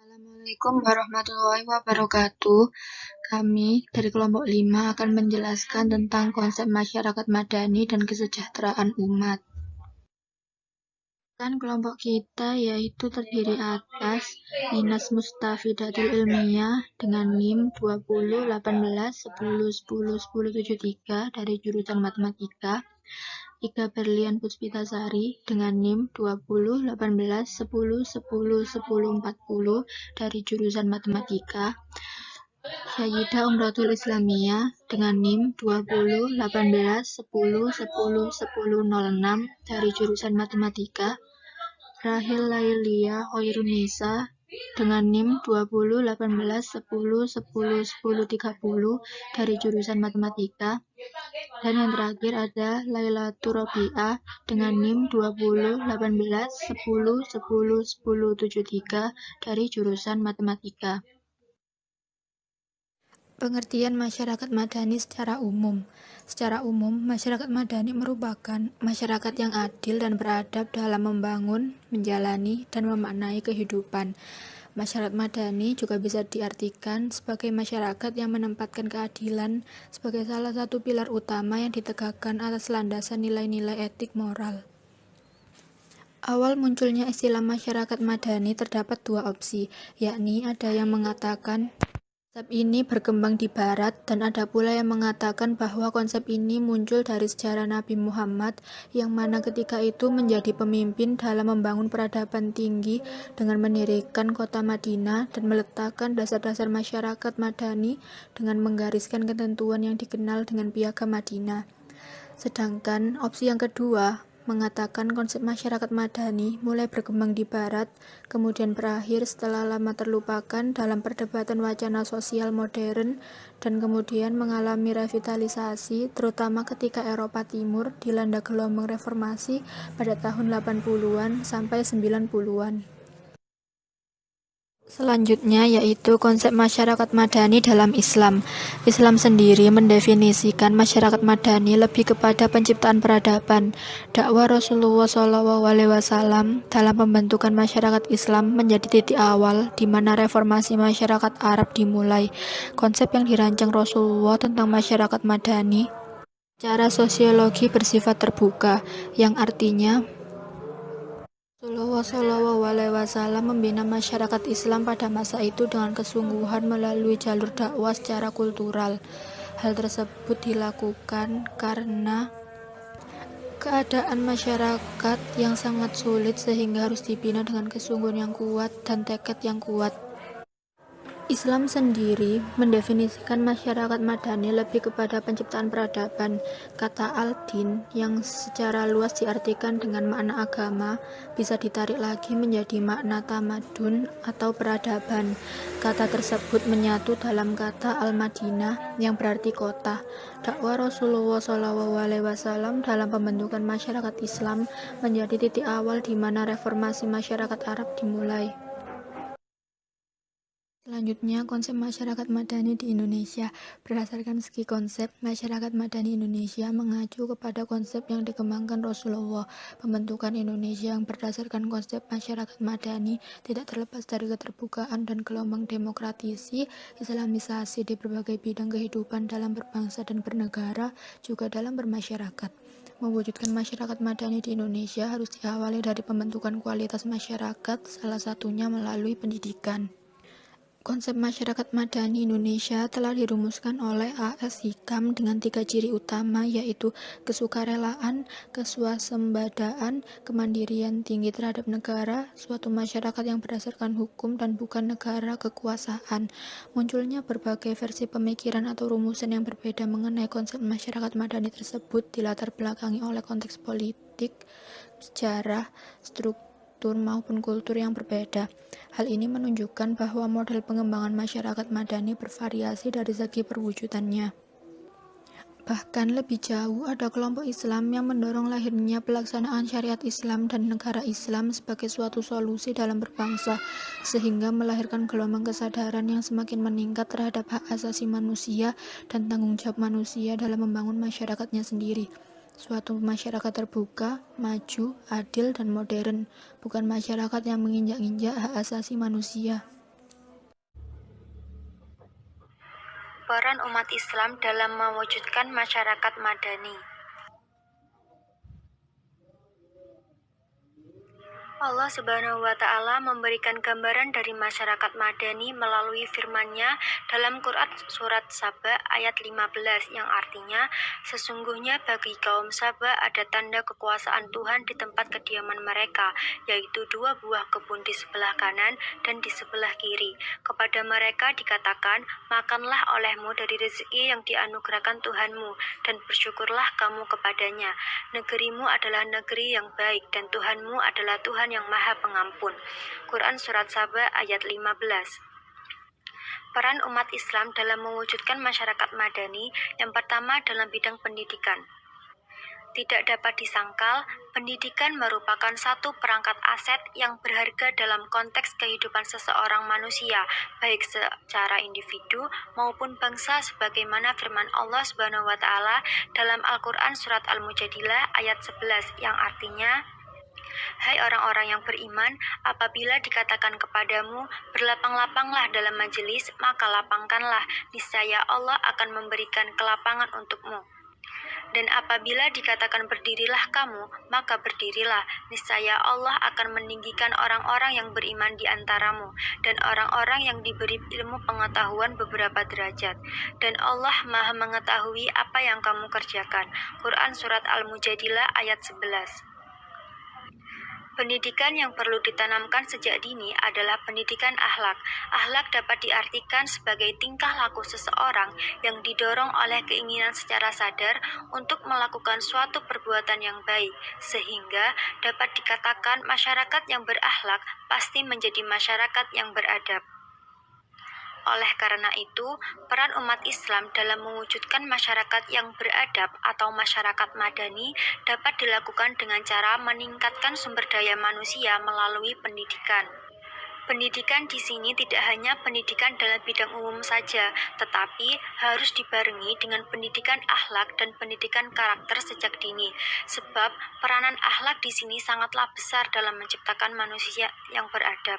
Assalamualaikum warahmatullahi wabarakatuh. Kami dari kelompok 5 akan menjelaskan tentang konsep masyarakat madani dan kesejahteraan umat. Kelompok kita yaitu terdiri atas Dinas Mustafidatul Ilmiyah dengan NIM 20 18 10 10 10 73 dari jurusan Matematika, Ika Berlian Puspitasari dengan NIM 20 18 10 10 10 40 dari jurusan Matematika, Sayyidah Umratul Islamiyah dengan NIM 20 18 10 10 10 06 dari jurusan Matematika, Rahil Lailia Hoirunisa dengan NIM 20 18 10 10 10 30 dari jurusan Matematika, dan yang terakhir ada Lailatul Robi'ah dengan NIM 20 18 10 10 10 73 dari jurusan Matematika. Pengertian masyarakat madani secara umum. Secara umum, masyarakat madani merupakan masyarakat yang adil dan beradab dalam membangun, menjalani, dan memaknai kehidupan. Masyarakat madani juga bisa diartikan sebagai masyarakat yang menempatkan keadilan sebagai salah satu pilar utama yang ditegakkan atas landasan nilai-nilai etik moral. Awal munculnya istilah masyarakat madani terdapat dua opsi, yakni ada yang mengatakan konsep ini berkembang di Barat, dan ada pula yang mengatakan bahwa konsep ini muncul dari sejarah Nabi Muhammad, yang mana ketika itu menjadi pemimpin dalam membangun peradaban tinggi dengan mendirikan kota Madinah dan meletakkan dasar-dasar masyarakat madani dengan menggariskan ketentuan yang dikenal dengan Piagam Madinah. Sedangkan opsi yang kedua mengatakan konsep masyarakat madani mulai berkembang di Barat, kemudian berakhir setelah lama terlupakan dalam perdebatan wacana sosial modern, dan kemudian mengalami revitalisasi, terutama ketika Eropa Timur dilanda gelombang reformasi pada tahun 80-an sampai 90-an. Selanjutnya yaitu konsep masyarakat madani dalam Islam. Islam sendiri mendefinisikan masyarakat madani lebih kepada penciptaan peradaban. Dakwah Rasulullah SAW dalam pembentukan masyarakat Islam menjadi titik awal di mana reformasi masyarakat Arab dimulai. Konsep yang dirancang Rasulullah tentang masyarakat madani secara sosiologi bersifat terbuka, yang artinya Rasulullah SAW membina masyarakat Islam pada masa itu dengan kesungguhan melalui jalur dakwah secara kultural. Hal tersebut dilakukan karena keadaan masyarakat yang sangat sulit sehingga harus dibina dengan kesungguhan yang kuat dan tekad yang kuat. Islam sendiri mendefinisikan masyarakat madani lebih kepada penciptaan peradaban. Kata al-din yang secara luas diartikan dengan makna agama bisa ditarik lagi menjadi makna tamadun atau peradaban. Kata tersebut menyatu dalam kata al-Madinah yang berarti kota. Dakwah Rasulullah SAW dalam pembentukan masyarakat Islam menjadi titik awal di mana reformasi masyarakat Arab dimulai. Selanjutnya, konsep masyarakat madani di Indonesia. Berdasarkan segi konsep, masyarakat madani Indonesia mengacu kepada konsep yang dikembangkan Rasulullah. Pembentukan Indonesia yang berdasarkan konsep masyarakat madani tidak terlepas dari keterbukaan dan gelombang demokratisasi, islamisasi di berbagai bidang kehidupan dalam berbangsa dan bernegara, juga dalam bermasyarakat. Mewujudkan masyarakat madani di Indonesia harus diawali dari pembentukan kualitas masyarakat, salah satunya melalui pendidikan. Konsep masyarakat madani Indonesia telah dirumuskan oleh A.S. Hikam dengan 3 ciri utama, yaitu kesukarelaan, keswasembadaan, kemandirian tinggi terhadap negara, suatu masyarakat yang berdasarkan hukum dan bukan negara kekuasaan. Munculnya berbagai versi pemikiran atau rumusan yang berbeda mengenai konsep masyarakat madani tersebut dilatar belakangi oleh konteks politik, sejarah, struktur maupun kultur yang berbeda. Hal ini menunjukkan bahwa model pengembangan masyarakat madani bervariasi dari segi perwujudannya. Bahkan lebih jauh, ada kelompok Islam yang mendorong lahirnya pelaksanaan syariat Islam dan negara Islam sebagai suatu solusi dalam berbangsa, sehingga melahirkan gelombang kesadaran yang semakin meningkat terhadap hak asasi manusia dan tanggung jawab manusia dalam membangun masyarakatnya sendiri. Suatu masyarakat terbuka, maju, adil, dan modern, bukan masyarakat yang menginjak-injak hak asasi manusia. Peran umat Islam dalam mewujudkan masyarakat madani. Allah Subhanahu wa Ta'ala memberikan gambaran dari masyarakat madani melalui firman-Nya dalam Quran surat Saba ayat 15 yang artinya, sesungguhnya bagi kaum Saba ada tanda kekuasaan Tuhan di tempat kediaman mereka, yaitu 2 buah kebun di sebelah kanan dan di sebelah kiri. Kepada mereka dikatakan, makanlah olehmu dari rezeki yang dianugerahkan Tuhanmu dan bersyukurlah kamu kepadanya. Negerimu adalah negeri yang baik dan Tuhanmu adalah Tuhan yang Maha Pengampun. Quran Surat Saba ayat 15. Peran umat Islam dalam mewujudkan masyarakat madani, yang pertama dalam bidang pendidikan. Tidak dapat disangkal, pendidikan merupakan satu perangkat aset yang berharga dalam konteks kehidupan seseorang manusia, baik secara individu maupun bangsa, sebagaimana firman Allah Subhanahu wa Ta'ala dalam Al-Quran Surat Al-Mujadilah ayat 11 yang artinya, hai orang-orang yang beriman, apabila dikatakan kepadamu, berlapang-lapanglah dalam majelis, maka lapangkanlah, niscaya Allah akan memberikan kelapangan untukmu. Dan apabila dikatakan berdirilah kamu, maka berdirilah, niscaya Allah akan meninggikan orang-orang yang beriman di antaramu, dan orang-orang yang diberi ilmu pengetahuan beberapa derajat. Dan Allah Maha mengetahui apa yang kamu kerjakan. Quran Surat Al-Mujadilah ayat 11. Pendidikan yang perlu ditanamkan sejak dini adalah pendidikan akhlak. Akhlak dapat diartikan sebagai tingkah laku seseorang yang didorong oleh keinginan secara sadar untuk melakukan suatu perbuatan yang baik, sehingga dapat dikatakan masyarakat yang berakhlak pasti menjadi masyarakat yang beradab. Oleh karena itu, peran umat Islam dalam mewujudkan masyarakat yang beradab atau masyarakat madani dapat dilakukan dengan cara meningkatkan sumber daya manusia melalui pendidikan. Pendidikan di sini tidak hanya pendidikan dalam bidang umum saja, tetapi harus dibarengi dengan pendidikan akhlak dan pendidikan karakter sejak dini. Sebab peranan akhlak di sini sangatlah besar dalam menciptakan manusia yang beradab.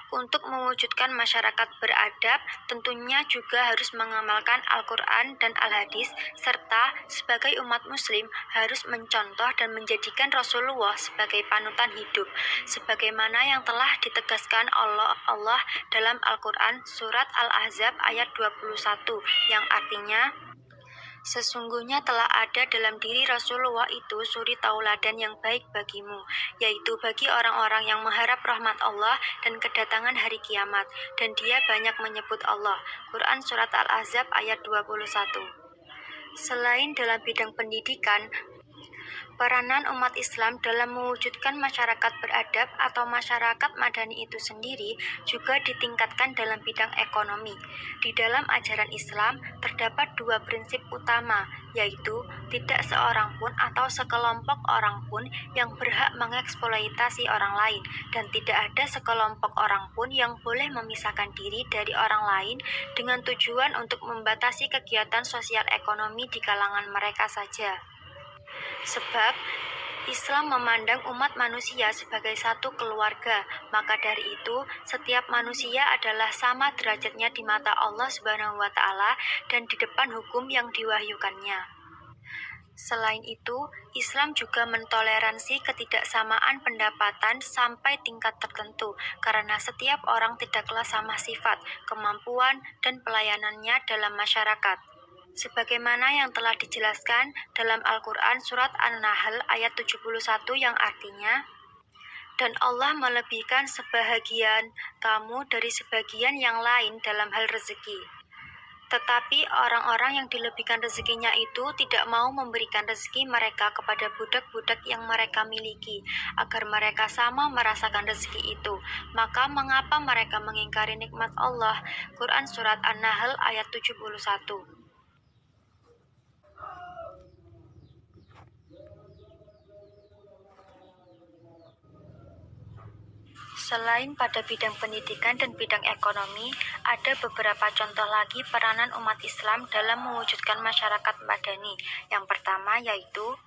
Untuk mewujudkan masyarakat beradab, tentunya juga harus mengamalkan Al-Quran dan Al-Hadis, serta sebagai umat muslim harus mencontoh dan menjadikan Rasulullah sebagai panutan hidup, sebagaimana yang telah ditegaskan Allah dalam Al-Quran Surat Al-Ahzab ayat 21, yang artinya, sesungguhnya telah ada dalam diri Rasulullah itu suri tauladan yang baik bagimu, yaitu bagi orang-orang yang mengharap rahmat Allah dan kedatangan hari kiamat, dan dia banyak menyebut Allah. Quran Surat Al-Ahzab ayat 21. Selain dalam bidang pendidikan, peranan umat Islam dalam mewujudkan masyarakat beradab atau masyarakat madani itu sendiri juga ditingkatkan dalam bidang ekonomi. Di dalam ajaran Islam terdapat 2 prinsip utama, yaitu tidak seorang pun atau sekelompok orang pun yang berhak mengeksploitasi orang lain, dan tidak ada sekelompok orang pun yang boleh memisahkan diri dari orang lain dengan tujuan untuk membatasi kegiatan sosial ekonomi di kalangan mereka saja. Sebab Islam memandang umat manusia sebagai satu keluarga, maka dari itu setiap manusia adalah sama derajatnya di mata Allah Subhanahu wa Ta'ala dan di depan hukum yang diwahyukannya. Selain itu, Islam juga mentoleransi ketidaksamaan pendapatan sampai tingkat tertentu, karena setiap orang tidaklah sama sifat, kemampuan, dan pelayanannya dalam masyarakat. Sebagaimana yang telah dijelaskan dalam Al-Quran Surat An-Nahl ayat 71 yang artinya, dan Allah melebihkan sebahagian kamu dari sebagian yang lain dalam hal rezeki. Tetapi orang-orang yang dilebihkan rezekinya itu tidak mau memberikan rezeki mereka kepada budak-budak yang mereka miliki, agar mereka sama merasakan rezeki itu. Maka mengapa mereka mengingkari nikmat Allah? Quran Surat An-Nahl ayat 71. Selain pada bidang pendidikan dan bidang ekonomi, ada beberapa contoh lagi peranan umat Islam dalam mewujudkan masyarakat madani. Yang pertama yaitu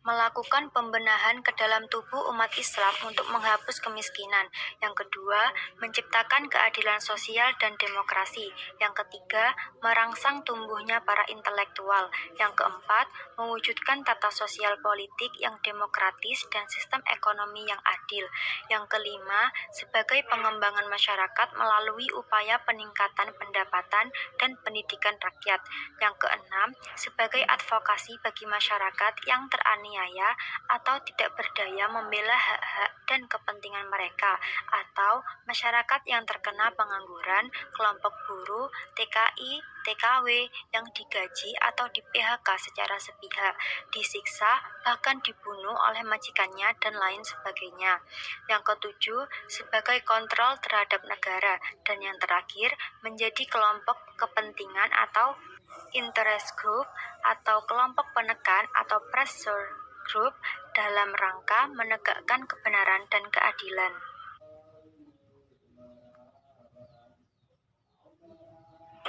melakukan pembenahan ke dalam tubuh umat Islam untuk menghapus kemiskinan. Yang kedua, menciptakan keadilan sosial dan demokrasi. Yang ketiga, merangsang tumbuhnya para intelektual. Yang keempat, mewujudkan tata sosial politik yang demokratis dan sistem ekonomi yang adil. Yang kelima, sebagai pengembangan masyarakat melalui upaya peningkatan pendapatan dan pendidikan rakyat. Yang keenam, sebagai advokasi bagi masyarakat yang teraniaya atau tidak berdaya membela hak-hak dan kepentingan mereka, atau masyarakat yang terkena pengangguran, kelompok buruh, TKI, TKW yang digaji atau di-PHK secara sepihak, disiksa, bahkan dibunuh oleh majikannya dan lain sebagainya. Yang ketujuh, sebagai kontrol terhadap negara. Dan yang terakhir, menjadi kelompok kepentingan atau interest group atau kelompok penekan atau pressure group dalam rangka menegakkan kebenaran dan keadilan.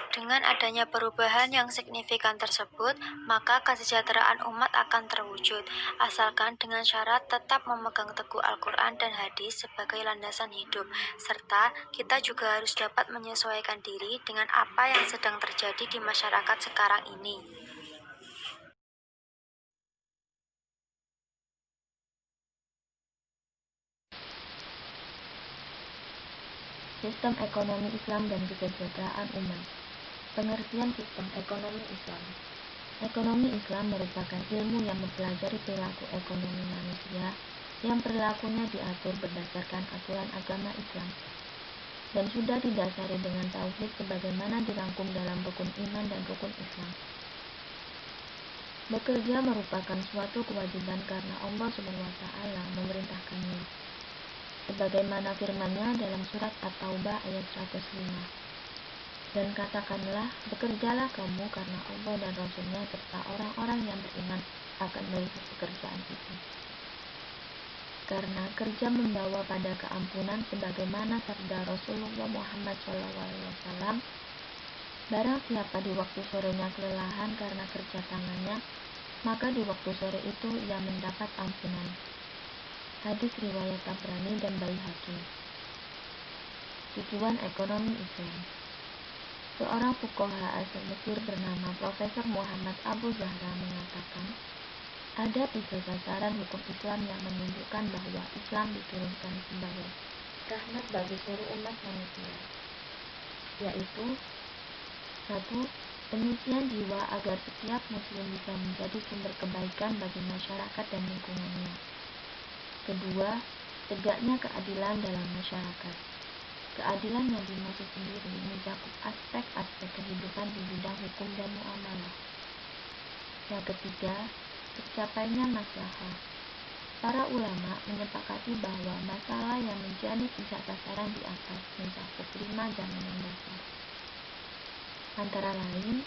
Dengan adanya perubahan yang signifikan tersebut, maka kesejahteraan umat akan terwujud, asalkan dengan syarat tetap memegang teguh Al-Quran dan hadis sebagai landasan hidup, serta kita juga harus dapat menyesuaikan diri dengan apa yang sedang terjadi di masyarakat sekarang ini. Sistem ekonomi Islam dan kesejahteraan umat. Pengertian sistem ekonomi Islam. Ekonomi Islam merupakan ilmu yang mempelajari perilaku ekonomi manusia yang perilakunya diatur berdasarkan aturan agama Islam dan sudah didasari dengan tauhid sebagaimana dirangkum dalam rukun iman dan rukun Islam. Bekerja merupakan suatu kewajiban karena Allah SWT memerintahkannya. Sebagaimana firman-Nya dalam surat At-Taubah ayat 105. Dan katakanlah, bekerjalah kamu karena Allah dan Rasul-Nya serta orang-orang yang beriman akan melihat pekerjaan itu. Karena kerja membawa pada keampunan sebagaimana sabda Rasulullah Muhammad SAW, barang siapa di waktu sorenya kelelahan karena kerja tangannya, maka di waktu sore itu ia mendapat ampunan. Hadis riwayat Tabrani dan Baihaqi. Tujuan ekonomi Islam. Seorang fuqaha asal Mesir bernama Profesor Muhammad Abu Zahra mengatakan, ada 3 sasaran hukum Islam yang menunjukkan bahwa Islam diturunkan sebagai rahmat bagi seluruh umat manusia, yaitu 1. Penyucian jiwa agar setiap muslim bisa menjadi sumber kebaikan bagi masyarakat dan lingkungannya. 2. Tegaknya keadilan dalam masyarakat. Keadilan yang dimaksud sendiri mencakup aspek-aspek kehidupan di bidang hukum dan muamalah. Yang ketiga, tercapainya maslahah. Para ulama menyepakati bahwa masalah yang menjadi 3 sasaran di atas mencakup 5 jaminan dasar. Antara lain,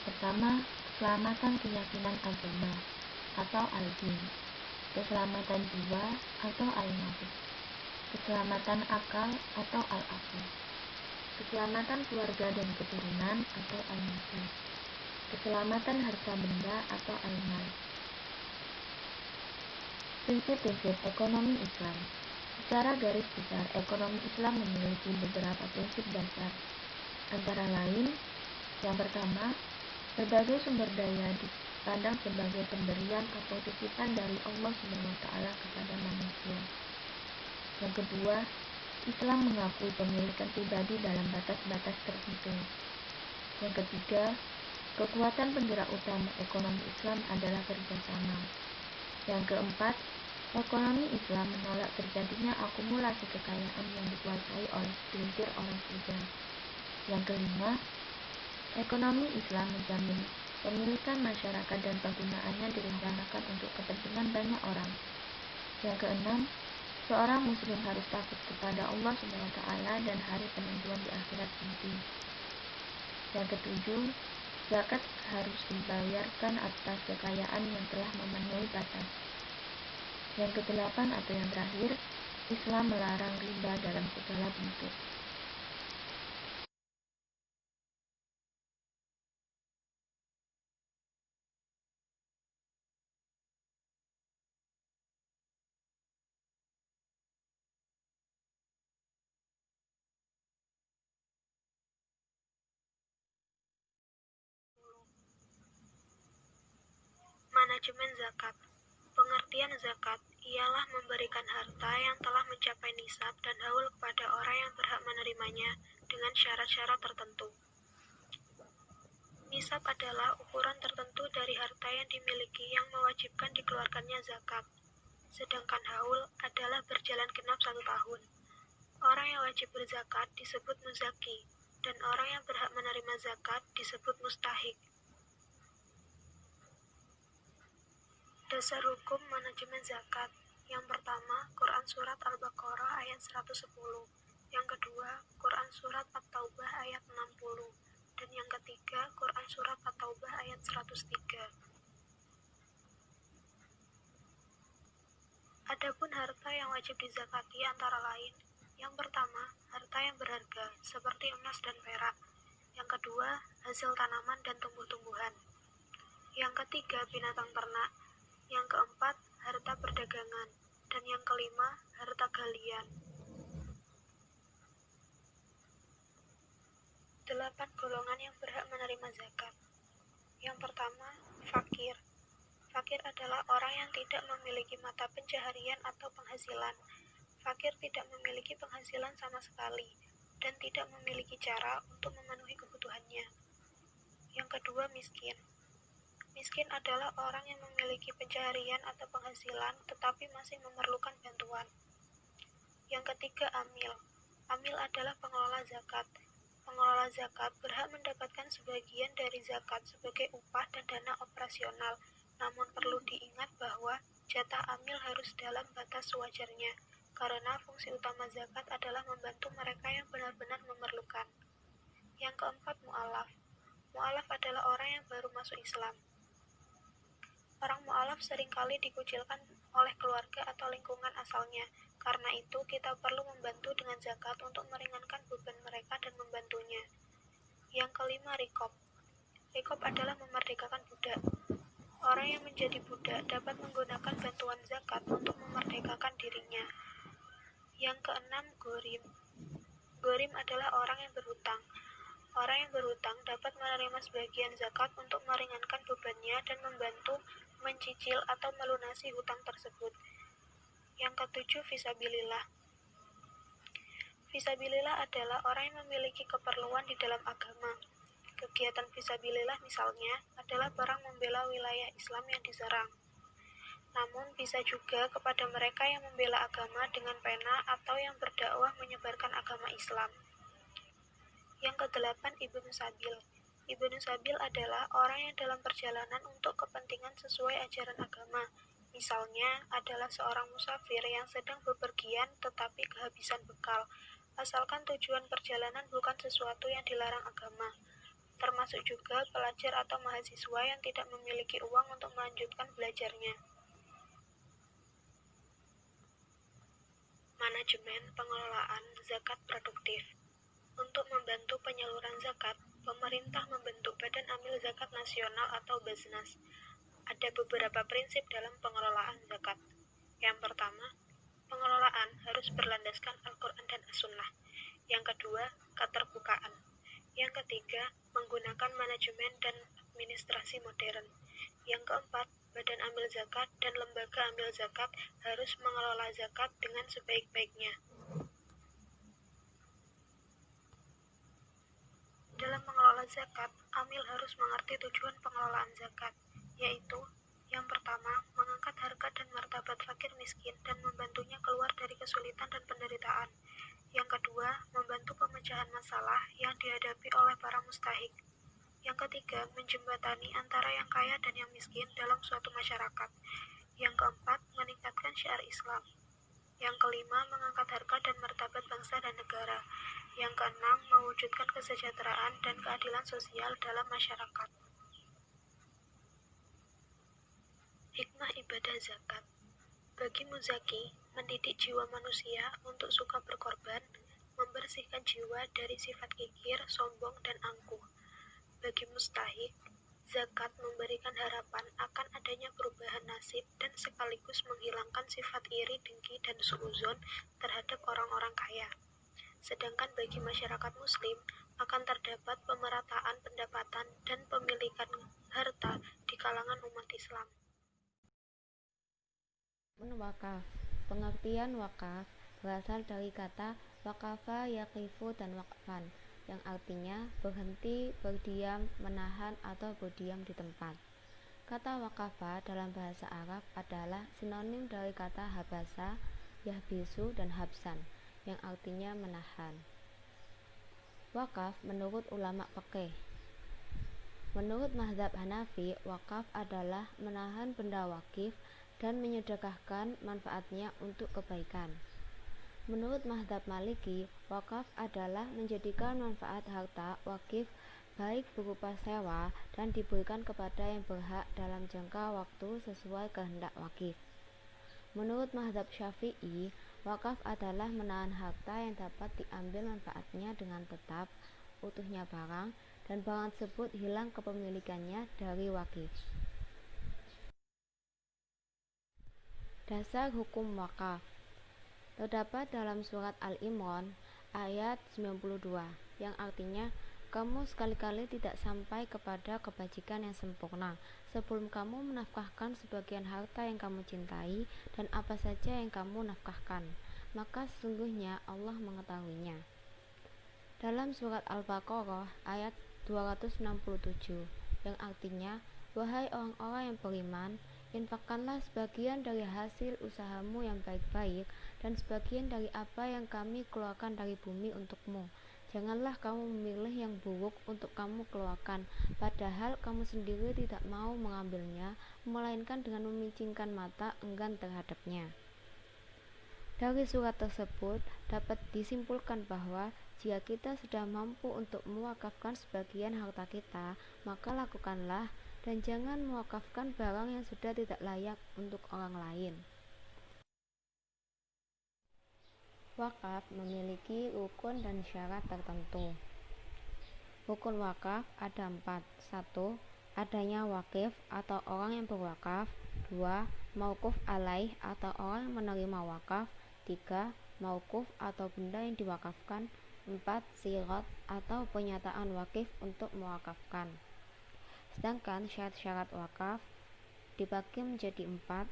pertama, keselamatan keyakinan agama atau al-din, keselamatan jiwa atau al-nafs, keselamatan akal atau al-aql, keselamatan keluarga dan keturunan atau al-nasl, keselamatan harta benda atau al-mal. Prinsip-prinsip ekonomi Islam. Secara garis besar, ekonomi Islam memiliki beberapa prinsip dasar. Antara lain, yang pertama, berbagai sumber daya dipandang sebagai pemberian atau titipan dari Allah SWT kepada manusia. Yang kedua, Islam mengakui pemilikan pribadi dalam batas-batas tertentu. Yang ketiga, kekuatan penggerak utama ekonomi Islam adalah kerjasama. Yang keempat, ekonomi Islam menolak terjadinya akumulasi kekayaan yang dikuasai oleh segelintir orang saja. Yang kelima, ekonomi Islam menjamin pemilikan masyarakat dan penggunaannya direncanakan untuk kepentingan banyak orang. Yang keenam, seorang muslim harus takut kepada Allah SWT dan hari penentuan di akhirat nanti. Yang ketujuh, zakat harus dibayarkan atas kekayaan yang telah memenuhi batas. Yang kedelapan atau yang terakhir, Islam melarang riba dalam segala bentuk. Manajemen zakat. Pengertian zakat ialah memberikan harta yang telah mencapai nisab dan haul kepada orang yang berhak menerimanya dengan syarat-syarat tertentu. Nisab adalah ukuran tertentu dari harta yang dimiliki yang mewajibkan dikeluarkannya zakat. Sedangkan haul adalah berjalan genap 1 tahun. Orang yang wajib berzakat disebut muzaki, dan orang yang berhak menerima zakat disebut mustahik. Dasar hukum manajemen zakat. Yang pertama, Quran Surat Al-Baqarah ayat 110. Yang kedua, Quran Surat At-Taubah ayat 60. Dan yang ketiga, Quran Surat At-Taubah ayat 103. Adapun harta yang wajib dizakati antara lain, yang pertama, harta yang berharga, seperti emas dan perak. Yang kedua, hasil tanaman dan tumbuh-tumbuhan. Yang ketiga, binatang ternak. Yang keempat, harta perdagangan. Dan yang kelima, harta galian. 8 golongan yang berhak menerima zakat. Yang pertama, fakir. Fakir adalah orang yang tidak memiliki mata pencaharian atau penghasilan. Fakir tidak memiliki penghasilan sama sekali dan tidak memiliki cara untuk memenuhi kebutuhannya. Yang kedua, miskin. Miskin adalah orang yang memiliki pencaharian atau penghasilan tetapi masih memerlukan bantuan. Yang ketiga, amil. Amil adalah pengelola zakat. Pengelola zakat berhak mendapatkan sebagian dari zakat sebagai upah dan dana operasional, namun perlu diingat bahwa jatah amil harus dalam batas sewajarnya, karena fungsi utama zakat adalah membantu mereka yang benar-benar memerlukan. Yang keempat, mu'alaf. Mu'alaf adalah orang yang baru masuk Islam. Orang mu'alaf seringkali dikucilkan oleh keluarga atau lingkungan asalnya. Karena itu, kita perlu membantu dengan zakat untuk meringankan beban mereka dan membantunya. Yang kelima, rikob. Rikob adalah memerdekakan budak. Orang yang menjadi budak dapat menggunakan bantuan zakat untuk memerdekakan dirinya. Yang keenam, gorim. Gorim adalah orang yang berhutang. Orang yang berhutang dapat menerima sebagian zakat untuk meringankan bebannya dan membantu mencicil atau melunasi hutang tersebut. Yang ketujuh, fisabilillah. Fisabilillah adalah orang yang memiliki keperluan di dalam agama. Kegiatan fisabilillah misalnya adalah perang membela wilayah Islam yang diserang. Namun bisa juga kepada mereka yang membela agama dengan pena atau yang berdakwah menyebarkan agama Islam. Yang kedelapan, Ibnu Sabil. Ibnu Sabil adalah orang yang dalam perjalanan untuk kepentingan sesuai ajaran agama. Misalnya adalah seorang musafir yang sedang bepergian tetapi kehabisan bekal, asalkan tujuan perjalanan bukan sesuatu yang dilarang agama. Termasuk juga pelajar atau mahasiswa yang tidak memiliki uang untuk melanjutkan belajarnya. Manajemen pengelolaan zakat produktif. Untuk membantu penyaluran zakat, pemerintah membentuk Badan Amil Zakat Nasional atau Basnas. Ada beberapa prinsip dalam pengelolaan zakat. Yang pertama, pengelolaan harus berlandaskan Al-Quran dan As-Sunnah. Yang kedua, keterbukaan. Yang ketiga, menggunakan manajemen dan administrasi modern. Yang keempat, Badan Amil Zakat dan Lembaga Amil Zakat harus mengelola zakat dengan sebaik-baiknya. Dalam mengelola zakat, amil harus mengerti tujuan pengelolaan zakat, yaitu yang pertama, mengangkat harkat dan martabat fakir miskin dan membantunya keluar dari kesulitan dan penderitaan. Yang kedua, membantu pemecahan masalah yang dihadapi oleh para mustahik. Yang ketiga, menjembatani antara yang kaya dan yang miskin dalam suatu masyarakat. Yang keempat, meningkatkan syiar Islam. Yang kelima, mengangkat harkat dan martabat bangsa dan negara. Yang keenam, mewujudkan kesejahteraan dan keadilan sosial dalam masyarakat. Hikmah ibadah zakat. Bagi muzaki, mendidik jiwa manusia untuk suka berkorban, membersihkan jiwa dari sifat kikir, sombong, dan angkuh. Bagi mustahik, zakat memberikan harapan akan adanya perubahan nasib dan sekaligus menghilangkan sifat iri, dengki, dan suudzon terhadap orang-orang kaya. Sedangkan bagi masyarakat muslim, akan terdapat pemerataan pendapatan dan pemilikan harta di kalangan umat Islam. Wakaf. Pengertian wakaf berasal dari kata waqafa yaqifu dan waqfan, yang artinya berhenti, berdiam, menahan atau berdiam di tempat. Kata waqafa dalam bahasa Arab adalah sinonim dari kata habasa, yahbisu dan habsan, yang artinya menahan. Wakaf menurut ulama fikih. Menurut mazhab Hanafi, wakaf adalah menahan benda wakif dan menyedekahkan manfaatnya untuk kebaikan. Menurut mazhab Maliki, wakaf adalah menjadikan manfaat harta wakif baik berupa sewa dan diberikan kepada yang berhak dalam jangka waktu sesuai kehendak wakif. Menurut mazhab Syafi'i, wakaf adalah menahan harta yang dapat diambil manfaatnya dengan tetap, utuhnya barang, dan barang tersebut hilang kepemilikannya dari wakif. Dasar hukum wakaf terdapat dalam surat Al-Imran ayat 92, yang artinya, kamu sekali-kali tidak sampai kepada kebajikan yang sempurna sebelum kamu menafkahkan sebagian harta yang kamu cintai dan apa saja yang kamu nafkahkan, maka sesungguhnya Allah mengetahuinya. Dalam surat Al-Baqarah ayat 267, yang artinya, wahai orang-orang yang beriman, infakkanlah sebagian dari hasil usahamu yang baik-baik dan sebagian dari apa yang kami keluarkan dari bumi untukmu. Janganlah kamu memilih yang buruk untuk kamu keluarkan, padahal kamu sendiri tidak mau mengambilnya, melainkan dengan memicingkan mata enggan terhadapnya. Dari surat tersebut dapat disimpulkan bahwa jika kita sudah mampu untuk mewakafkan sebagian harta kita, maka lakukanlah, dan jangan mewakafkan barang yang sudah tidak layak untuk orang lain. Wakaf memiliki rukun dan syarat tertentu. Rukun wakaf ada 4. 1. Adanya wakif atau orang yang berwakaf. 2. Mauquf alaih atau orang yang menerima wakaf. 3. Mauquf atau benda yang diwakafkan. 4. Sirat atau penyataan wakif untuk mewakafkan. Sedangkan syarat-syarat wakaf dibagi menjadi 4.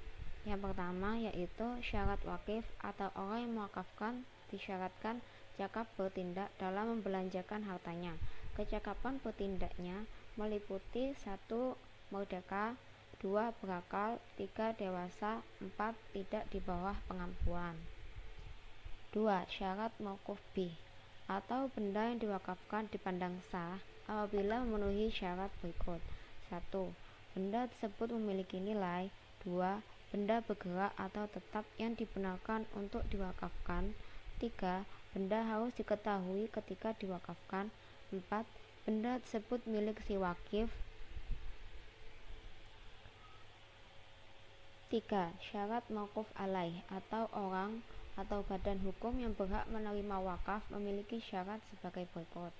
Yang pertama yaitu syarat wakif atau orang yang mewakafkan disyaratkan cakap bertindak dalam membelanjakan hartanya. Kecakapan bertindaknya meliputi 1. Merdeka, 2. Berakal, 3. Dewasa, 4. Tidak di bawah pengampuan. 2. Syarat mauquf bih atau benda yang diwakafkan dipandang sah apabila memenuhi syarat berikut. 1. Benda tersebut memiliki nilai. 2. Benda bergerak atau tetap yang dibenarkan untuk diwakafkan. 3. Benda harus diketahui ketika diwakafkan. 4. Benda tersebut milik si wakif. 3. Syarat mauquf alaih atau orang atau badan hukum yang berhak menerima wakaf memiliki syarat sebagai berikut.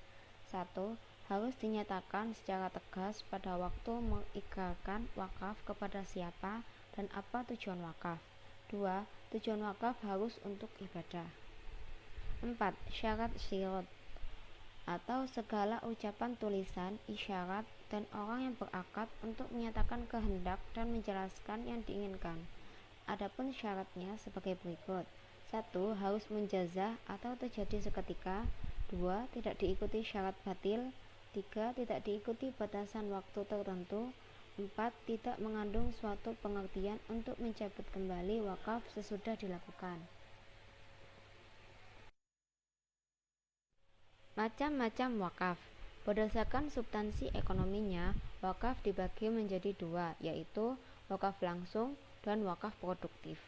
1. Harus dinyatakan secara tegas pada waktu mengikrarkan wakaf kepada siapa dan apa tujuan wakaf. 2. Tujuan wakaf harus untuk ibadah. 4. Syarat syirat atau segala ucapan, tulisan, isyarat, dan orang yang berakad untuk menyatakan kehendak dan menjelaskan yang diinginkan. Adapun syaratnya sebagai berikut. 1. Harus menjazah atau terjadi seketika. 2. Tidak diikuti syarat batil. 3. Tidak diikuti batasan waktu tertentu. 4. Tidak mengandung suatu pengertian untuk mencabut kembali wakaf sesudah dilakukan. Macam-macam wakaf. Berdasarkan substansi ekonominya, wakaf dibagi menjadi 2, yaitu wakaf langsung dan wakaf produktif.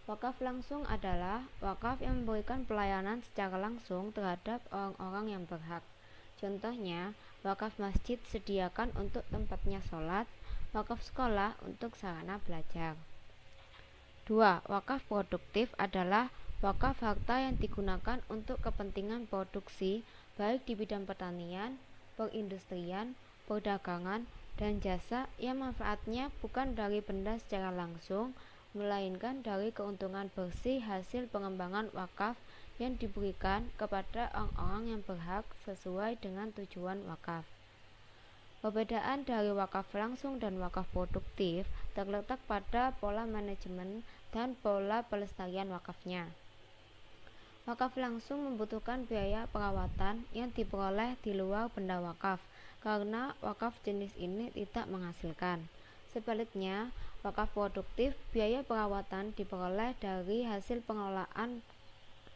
Wakaf langsung adalah wakaf yang memberikan pelayanan secara langsung terhadap orang-orang yang berhak. Contohnya, wakaf masjid sediakan untuk tempatnya sholat, wakaf sekolah untuk sarana belajar. 2. Wakaf produktif adalah wakaf harta yang digunakan untuk kepentingan produksi, baik di bidang pertanian, perindustrian, perdagangan, dan jasa yang manfaatnya bukan dari benda secara langsung, melainkan dari keuntungan bersih hasil pengembangan wakaf yang diberikan kepada orang-orang yang berhak sesuai dengan tujuan wakaf. Perbedaan dari wakaf langsung dan wakaf produktif terletak pada pola manajemen dan pola pelestarian wakafnya. Wakaf langsung membutuhkan biaya perawatan yang diperoleh di luar benda wakaf, karena wakaf jenis ini tidak menghasilkan. Sebaliknya, wakaf produktif biaya perawatan diperoleh dari hasil pengelolaan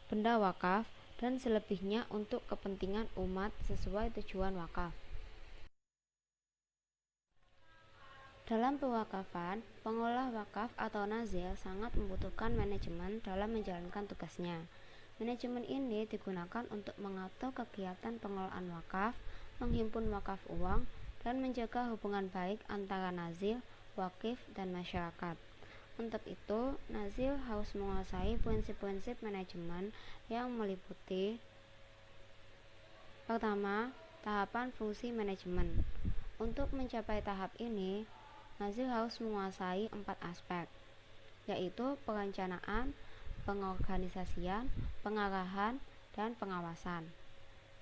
benda wakaf dan selebihnya untuk kepentingan umat sesuai tujuan wakaf. Dalam pewakafan, pengelola wakaf atau nazir sangat membutuhkan manajemen dalam menjalankan tugasnya. Manajemen ini digunakan untuk mengatur kegiatan pengelolaan wakaf, menghimpun wakaf uang, dan menjaga hubungan baik antara nazir, wakif, dan masyarakat. Untuk itu, nazir harus menguasai prinsip-prinsip manajemen yang meliputi: pertama, tahapan fungsi manajemen. Untuk mencapai tahap ini, nazir harus menguasai 4 aspek, yaitu perencanaan, pengorganisasian, pengarahan, dan pengawasan.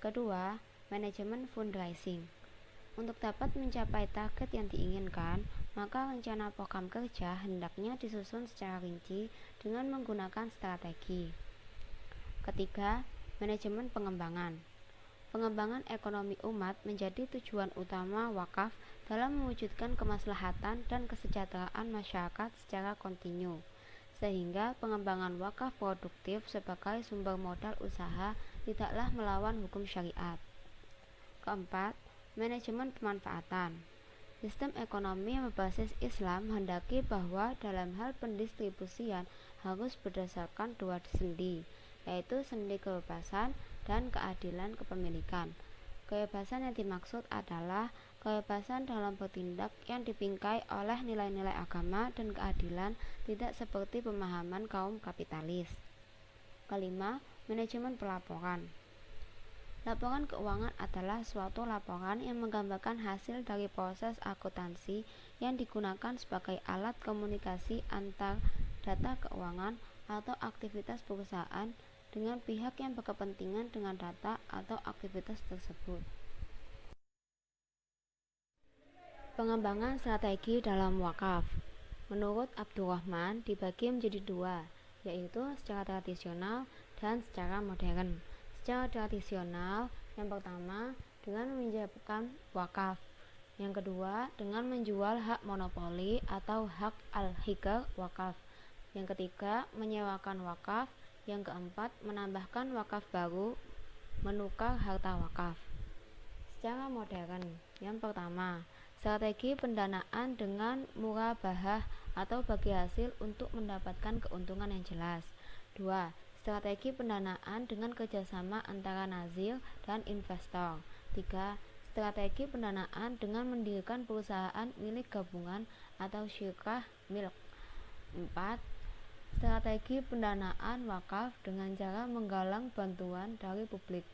Kedua, manajemen fundraising. Untuk dapat mencapai target yang diinginkan, maka rencana program kerja hendaknya disusun secara rinci dengan menggunakan strategi. Ketiga, manajemen pengembangan. Pengembangan ekonomi umat menjadi tujuan utama wakaf dalam mewujudkan kemaslahatan dan kesejahteraan masyarakat secara kontinu, sehingga pengembangan wakaf produktif sebagai sumber modal usaha tidaklah melawan hukum syariat. Keempat, manajemen pemanfaatan. Sistem ekonomi yang berbasis Islam menghendaki bahwa dalam hal pendistribusian harus berdasarkan dua sendi, yaitu sendi kebebasan dan keadilan kepemilikan. Kebebasan yang dimaksud adalah kebebasan dalam bertindak yang dibingkai oleh nilai-nilai agama, dan keadilan tidak seperti pemahaman kaum kapitalis. Kelima, manajemen pelaporan. Laporan keuangan adalah suatu laporan yang menggambarkan hasil dari proses akuntansi yang digunakan sebagai alat komunikasi antar data keuangan atau aktivitas perusahaan dengan pihak yang berkepentingan dengan data atau aktivitas tersebut. Pengembangan strategi dalam wakaf menurut Abdurrahman dibagi menjadi dua, yaitu secara tradisional dan secara modern. Secara tradisional, yang pertama dengan menyiapkan wakaf, yang kedua dengan menjual hak monopoli atau hak al-hikr wakaf, yang ketiga menyewakan wakaf, yang keempat menambahkan wakaf baru, menukar harta wakaf. Secara modern, yang pertama, strategi pendanaan dengan murabahah atau bagi hasil untuk mendapatkan keuntungan yang jelas. 2. Strategi pendanaan dengan kerjasama antara nazir dan investor. 3. Strategi pendanaan dengan mendirikan perusahaan milik gabungan atau syirkah milk. 4. Strategi pendanaan wakaf dengan cara menggalang bantuan dari publik.